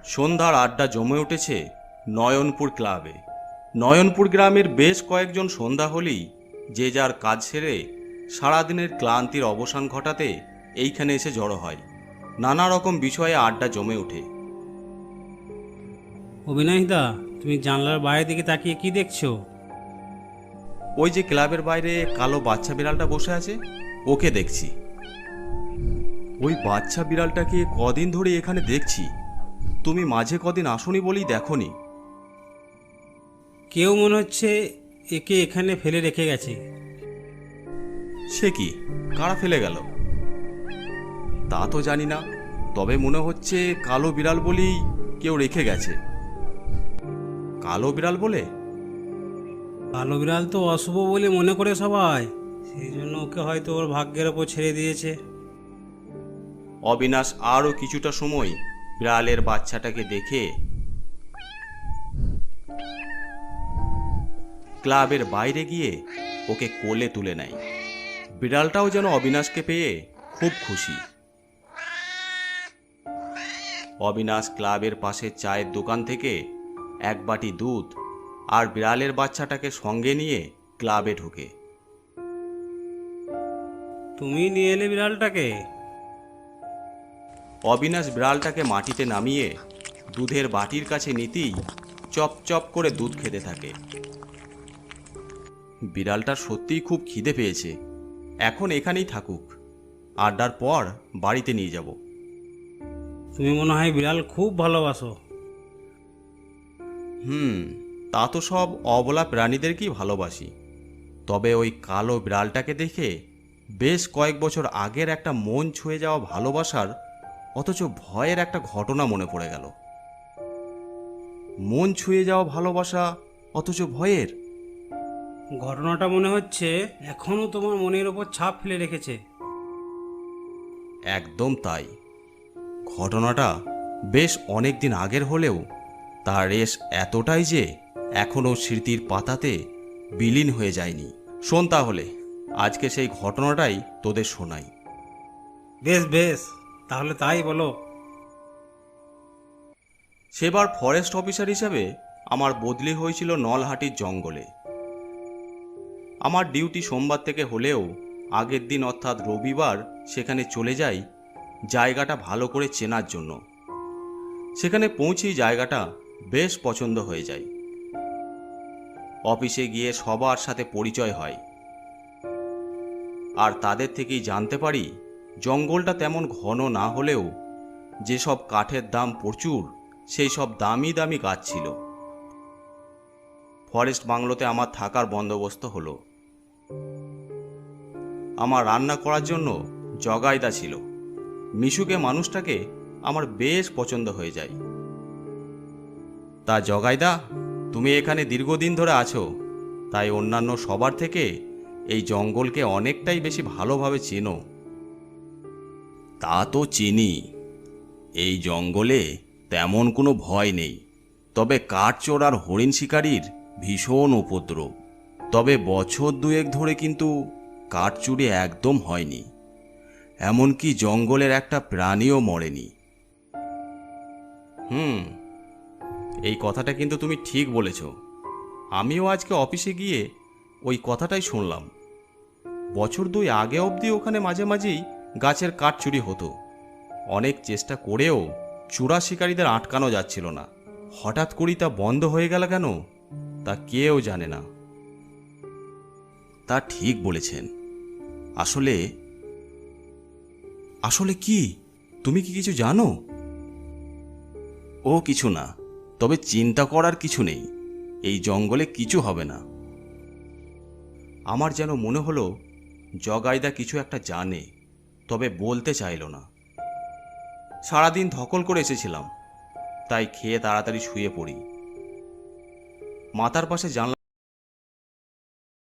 সন্ধ্যার আড্ডা জমে উঠেছে নয়নপুর ক্লাবে। নয়নপুর গ্রামের বেশ কয়েকজন সন্ধ্যা হলেই যে যার কাজ সেরে সারাদিনের ক্লান্তির অবসান ঘটাতে এইখানে এসে জড়ো হয়। নানা রকম বিষয়ে আড্ডা জমে ওঠে। অবিনাশদা, তুমি জানলার বাইরে দিকে তাকিয়ে কি দেখছো? ওই যে ক্লাবের বাইরে কালো বাচ্চা বিড়ালটা বসে আছে, ওকে দেখছি। ওই বাচ্চা বিড়ালটাকে কদিন ধরে এখানে দেখছি। তুমি মাঝে কদিন আসনি বলেই দেখনি। কেউ মনে হচ্ছে একে এখানে ফেলে রেখে গেছে। সে কি, কারা ফেলে গেল তা তো জানি না, তবে মনে হচ্ছে কালো বিড়াল বলেই কেউ রেখে গেছে। কালো বিড়াল বলে? কালো বিড়াল তো অশুভ বলে মনে করে সবাই, সেই জন্য ওকে হয়তো ওর ভাগ্যের ওপর ছেড়ে দিয়েছে। অবিনাশ আরও কিছুটা সময় বিড়ালের বাচ্চাটাকে দেখে ক্লাবের বাইরে গিয়ে ওকে কোলে তুলে নেয়। বিড়ালটাও যেন অবিনাশকে পেয়ে খুব খুশি। অবিনাশ ক্লাবের পাশে চায়ের দোকান থেকে এক বাটি দুধ আর বিড়ালের বাচ্চাটাকে সঙ্গে নিয়ে ক্লাবে ঢোকে। তুমি নিয়ে এলে বিড়ালটাকে? অবিনাশ বিড়ালটাকে মাটিতে নামিয়ে দুধের বাটির কাছে নিতেই চপ চপ করে দুধ খেতে থাকে। বিড়ালটার সত্যিই খুব খিদে পেয়েছে, এখন এখানেই থাকুক, আড্ডার পর বাড়িতে নিয়ে যাব। তুমি মনে হয় বিড়াল খুব ভালোবাসো। তা তো সব অবলা প্রাণীদেরকেই ভালোবাসি, তবে ওই কালো বিড়ালটাকে দেখে বেশ কয়েক বছর আগের একটা মন ছুঁয়ে যাওয়া ভালোবাসার অথচ ভয়ের একটা ঘটনা মনে পড়ে গেল। মন ছুঁয়ে যাওয়া ভালোবাসা অথচ ভয়ের। ঘটনাটা মনে হচ্ছে এখনো তোমার মনের ওপর ছাপ ফেলে রেখেছে। একদম তাই। ঘটনাটা বেশ অনেক দিন আগের হলেও তার রেশ এতটাই যে এখনও স্মৃতির পাতাতে বিলীন হয়ে যায়নি। শোন তাহলে, আজকে সেই ঘটনাটাই তোদের শোনাই। বেশ বেশ, তাহলে তাই বলো। সেবার ফরেস্ট অফিসার হিসাবে আমার বদলি হয়েছিল নলহাটির জঙ্গলে। আমার ডিউটি সোমবার থেকে হলেও আগের দিন অর্থাৎ রবিবার সেখানে চলে যাই জায়গাটা ভালো করে চেনার জন্য। সেখানে পৌঁছেই জায়গাটা বেশ পছন্দ হয়ে যায়। অফিসে গিয়ে সবার সাথে পরিচয় হয়, আর তাদের থেকেই জানতে পারি জঙ্গলটা তেমন ঘন না হলেও যেসব কাঠের দাম প্রচুর সেই সব দামি দামি গাছ ছিল। ফরেস্ট বাংলোতে আমার থাকার বন্দোবস্ত হলো। আমার রান্না করার জন্য জগাইদা ছিল। মিশুকে মানুষটাকে আমার বেশ পছন্দ হয়ে যায়। তা জগাইদা, তুমি এখানে দীর্ঘদিন ধরে আছো, তাই অন্যান্য সবার থেকে এই জঙ্গলকে অনেকটাই বেশি ভালোভাবে চেনো। তা তো চিনি, এই জঙ্গলে তেমন কোনো ভয় নেই, তবে কাঠচোর আর হরিণ শিকারীর ভীষণ উপদ্রব। তবে বছর দুয়েক ধরে কিন্তু কাঠ চুরি একদম হয়নি, এমনকি জঙ্গলের একটা প্রাণীও মরেনি। এই কথাটা কিন্তু তুমি ঠিক বলেছ। আমিও আজকে অফিসে গিয়ে ওই কথাটাই শুনলাম। বছর দুই আগে অবধি ওখানে মাঝে মাঝেই গাছের কাঠ চুরি হতো। অনেক চেষ্টা করেও চোরা শিকারীদের আটকানো যাচ্ছিল না। হঠাৎ করেই তা বন্ধ হয়ে গেল কেন তা কেউ জানে না। তা ঠিক বলেছেন। আসলে আসলে কি, তুমি কি কিছু জানো? ও কিছু না, তবে চিন্তা করার কিছু নেই, এই জঙ্গলে কিছু হবে না। আমার যেন মনে হলো জগাইদা কিছু একটা জানে, তবে বলতে চাইল না। সারাদিন ধকল করে এসেছিলাম, তাই খেয়ে তাড়াতাড়ি শুয়ে পড়ি। মাথার পাশে জানলা